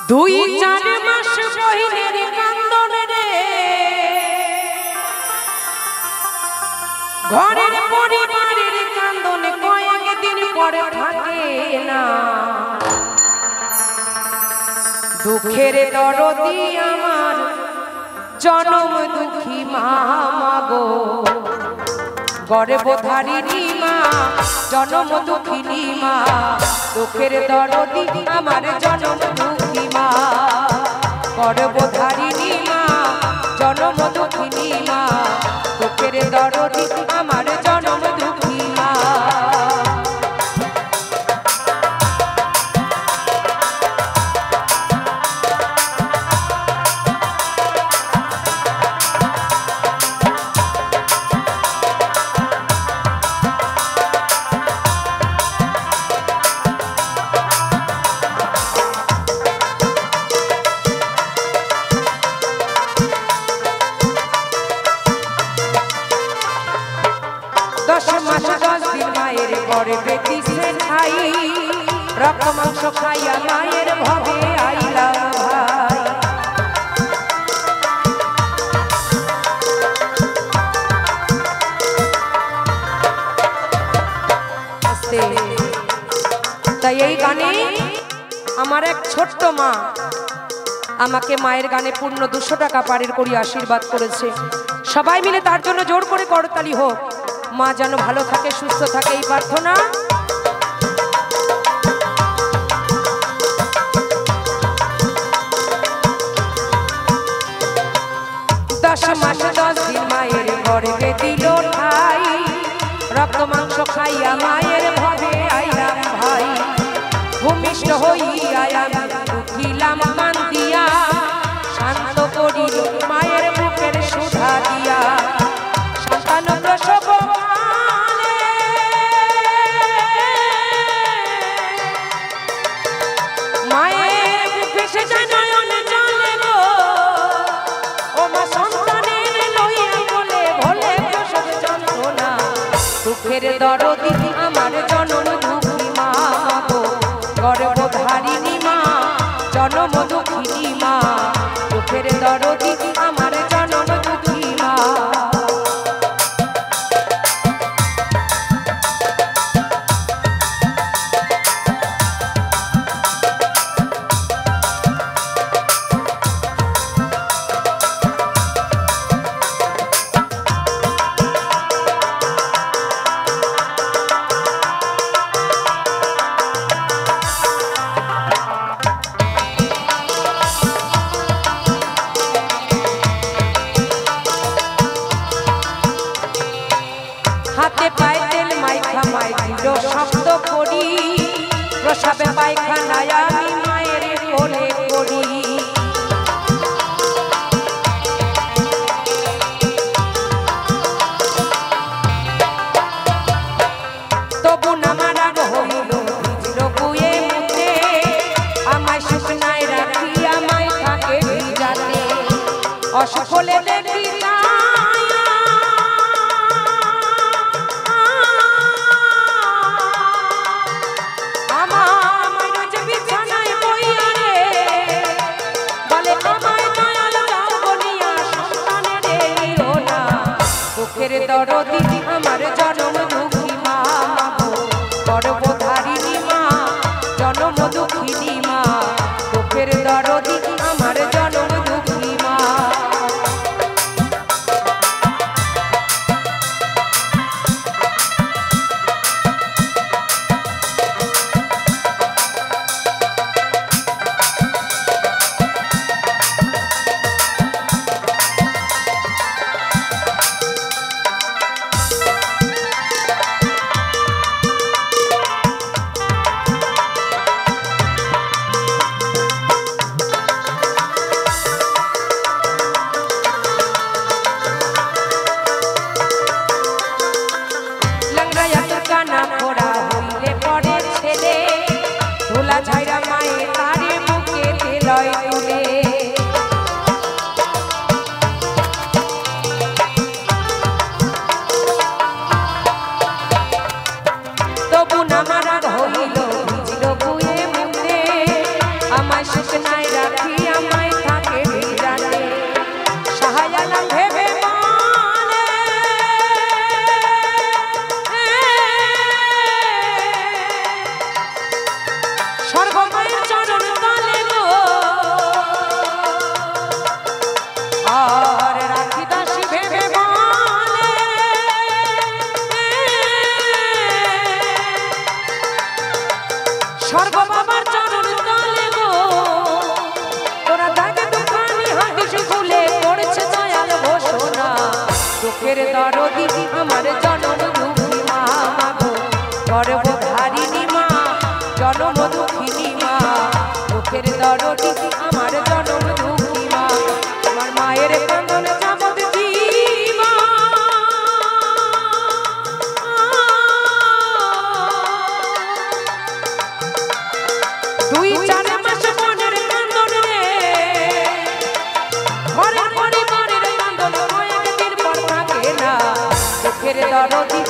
দুই চার মাস বহিনের কান্দন রে ঘরের পরিবারের কান্দন কয়েকদিন পরে থাকে না। দুঃখের দরদি আমার জনম দুঃখী মা মাগো, গর্ভধারিণী মা জনম দুঃখিনী মা, দুঃখের দরদি আমার জনম দুঃখী মা, গর্ভধারিণী মা জনম দুঃখিনী মা, দুঃখের দরদি আমার জনম দুঃখী মা। রক্ত মাংস খাইয়া মায়ের ভবে আইলাম ভাই, তাই এই গানে আমার এক ছোট্ট মা আমাকে মায়ের গানে পূর্ণ 200 টাকা পারের করি আশীর্বাদ করেছে। সবাই মিলে তার জন্য জোর করে করতালি হোক। মা যেন ভালো থাকে, সুস্থ থাকে, এই প্রার্থনা। 10 মাস 10 দিন মায়ের গর্ভে দিল ঠাই, রক্ত মাংস খাইয়া মায়ের ভবে আইলাম ভাই, ভূমিষ্ঠ হইয়া আমি উঠিলাম মান দিয়া, শান্ত করিল মায়ের বুকের সুধা দিয়া, সন্তান প্রসব মায়ের বুকে সে নয়ন জলে গো, ও মা সন্তানের লইয়া বলে ভোলে প্রসব যন্ত্রণা, দুঃখের দরদি আমার জনম দুঃখী মা গো, গর্ভধারিণী মা জনম দুঃখিনী মা, দুঃখের দরদি আমার জনম দুঃখী মা। হাতে পায়ে তেল মাইখা মাই দিল শব্দ করি, প্রসাবে পায়খানায় আমি মায়ের কোলে করি, তবু নামার আগ হইল ভিজল বুয়ে মুখে, আমায় শুকনায় রাখি আমায় থাকে ভিজাতে, অসফলে দেখি দুঃখের দরদি আমার জনম দুঃখী মা গো, গর্ভধারিণী মা জনম দুঃখিনী মা, দুঃখের দরদি আমার জনম দুঃখী মা। মাসিক নাই রাখি আমায় থাকে জানে সাহায্য ভেবে মানে স্বর্গময়ের চরণ তলে গো আর রাখি দাসী ভেবে মানে স্বর্গ বাবার চরণ তলে গো তোরা থাকে দুখানি হাঁটিস ভুলে পড়ছে দয়াল ঘোষণা দুঃখের দরদি আমার জনম দুঃখী মা গো গর্ভধারিণী মা জনম দুঃখিনী মা দুঃখের দরদি আমার জনম দুঃখী মা আমার মায়ের কান্দন চাপদ জীবা দুই চার মাস মনের কান্দন রে ঘরের পরিবারের কান্দন কয়েকদিন পর থাকে না দুঃখের দরদি